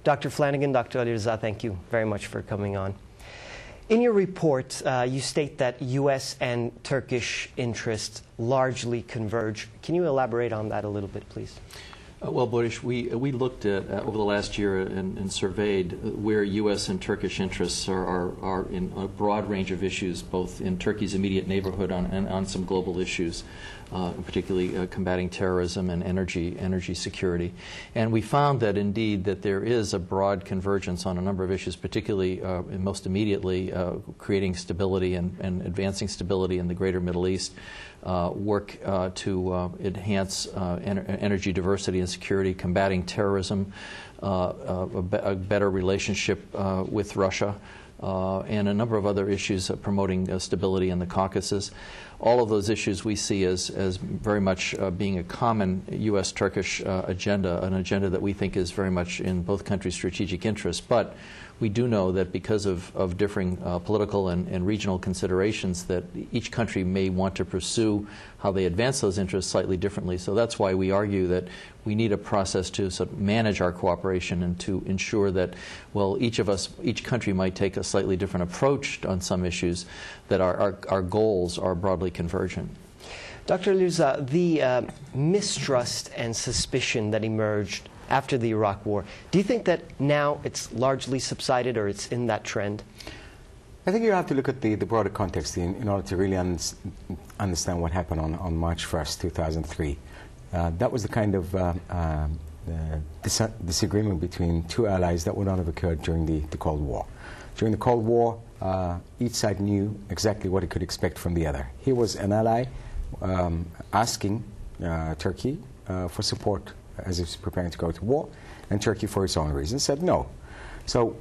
Dr. Flanagan, Dr. Aliriza, thank you very much for coming on. In your report, you state that U.S. and Turkish interests largely converge. Can you elaborate on that a little bit, please? Well, Baris, we looked at, over the last year and surveyed where U.S. and Turkish interests are in a broad range of issues, both in Turkey's immediate neighborhood and on some global issues, particularly combating terrorism and energy security. And we found that, indeed, that there is a broad convergence on a number of issues, particularly and most immediately creating stability and advancing stability in the greater Middle East, work to enhance energy diversity and security, combating terrorism, a better relationship with Russia, and a number of other issues promoting stability in the Caucasus. All of those issues we see as very much being a common U.S.-Turkish agenda, an agenda that we think is very much in both countries' strategic interests. But we do know that because of differing political and regional considerations, that each country may want to pursue how they advance those interests slightly differently. So that's why we argue that we need a process to sort of manage our cooperation and to ensure that, well, each country might take a slightly different approach on some issues, that our goals are broadly convergent. Dr. Aliriza, the mistrust and suspicion that emerged after the Iraq War, do you think that now it's largely subsided, or it's in that trend? I think you have to look at the broader context in order to really understand what happened on March 1st, 2003. That was the kind of disagreement between two allies that would not have occurred during the Cold War. During the Cold War, each side knew exactly what it could expect from the other. Here was an ally asking Turkey for support as it's preparing to go to war, and Turkey, for its own reasons, said no. So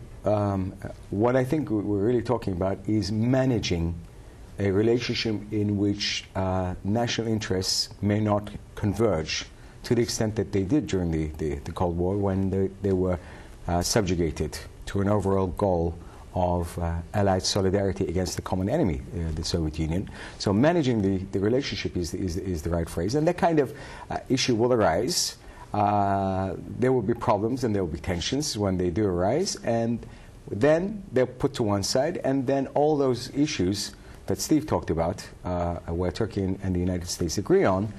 what I think we're really talking about is managing a relationship in which national interests may not converge to the extent that they did during the Cold War, when they were subjugated to an overall goal of allied solidarity against the common enemy, the Soviet Union. So managing the relationship is the right phrase, and that kind of issue will arise. There will be problems and there will be tensions when they do arise, and then they're put to one side, and then all those issues that Steve talked about, where Turkey and the United States agree on,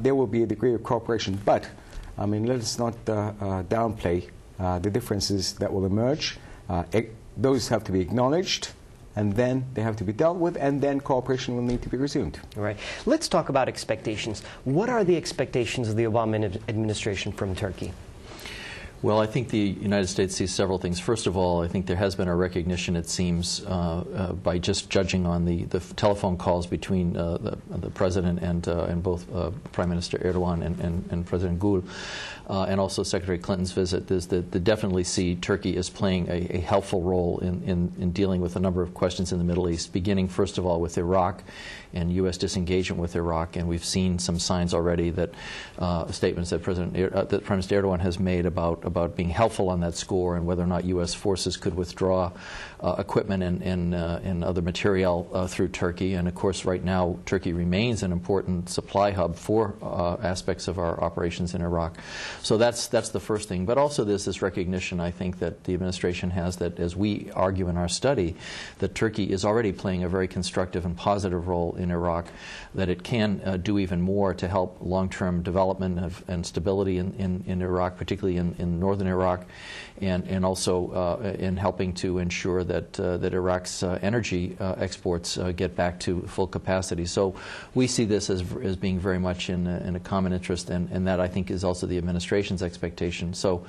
there will be a degree of cooperation. But, I mean, let us not downplay the differences that will emerge. Those have to be acknowledged, and then they have to be dealt with, and then cooperation will need to be resumed. All right. Let's talk about expectations. What are the expectations of the Obama administration from Turkey? Well, I think the United States sees several things. First of all, I think there has been a recognition, it seems, by just judging on the telephone calls between the President and both Prime Minister Erdogan and President Gül, and also Secretary Clinton's visit, is that they definitely see Turkey as playing a helpful role in dealing with a number of questions in the Middle East, beginning, first of all, with Iraq and U.S. disengagement with Iraq. And we've seen some signs already that statements that Prime Minister Erdogan has made about being helpful on that score, and whether or not U.S. forces could withdraw equipment and other material through Turkey. And of course, right now, Turkey remains an important supply hub for aspects of our operations in Iraq. So that's the first thing. But also there's this recognition, I think, that the administration has, that, as we argue in our study, that Turkey is already playing a very constructive and positive role in Iraq, that it can do even more to help long-term development and stability in Iraq, particularly in northern Iraq, and also in helping to ensure that Iraq's energy exports get back to full capacity. So we see this as being very much in a common interest, and that, I think, is also the administration's expectation. So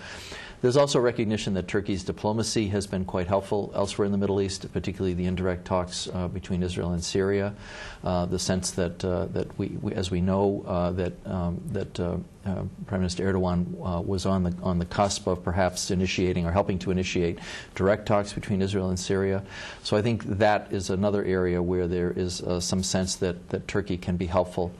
there's also recognition that Turkey's diplomacy has been quite helpful elsewhere in the Middle East, particularly the indirect talks between Israel and Syria. The sense that as we know, that Prime Minister Erdogan was on the cusp of perhaps initiating or helping to initiate direct talks between Israel and Syria. So I think that is another area where there is some sense that Turkey can be helpful.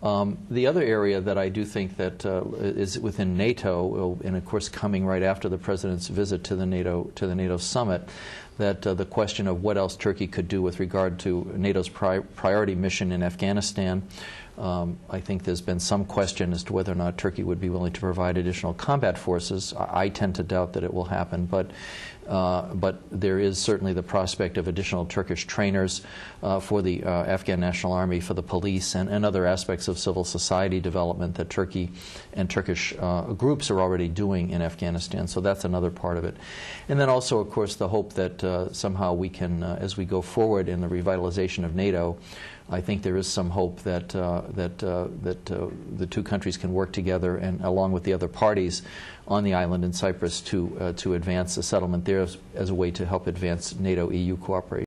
The other area that I do think that is within NATO, and of course coming right after the President's visit to the NATO summit, that the question of what else Turkey could do with regard to NATO's priority mission in Afghanistan, I think there's been some question as to whether or not Turkey would be willing to provide additional combat forces. I tend to doubt that it will happen, but there is certainly the prospect of additional Turkish trainers for the Afghan National Army, for the police, and other aspects of civil society development that Turkey and Turkish groups are already doing in Afghanistan. So that's another part of it. And then also, of course, the hope that somehow we can, as we go forward in the revitalization of NATO, I think there is some hope that the two countries can work together, and along with the other parties on the island in Cyprus, to advance a settlement there as a way to help advance NATO-EU cooperation.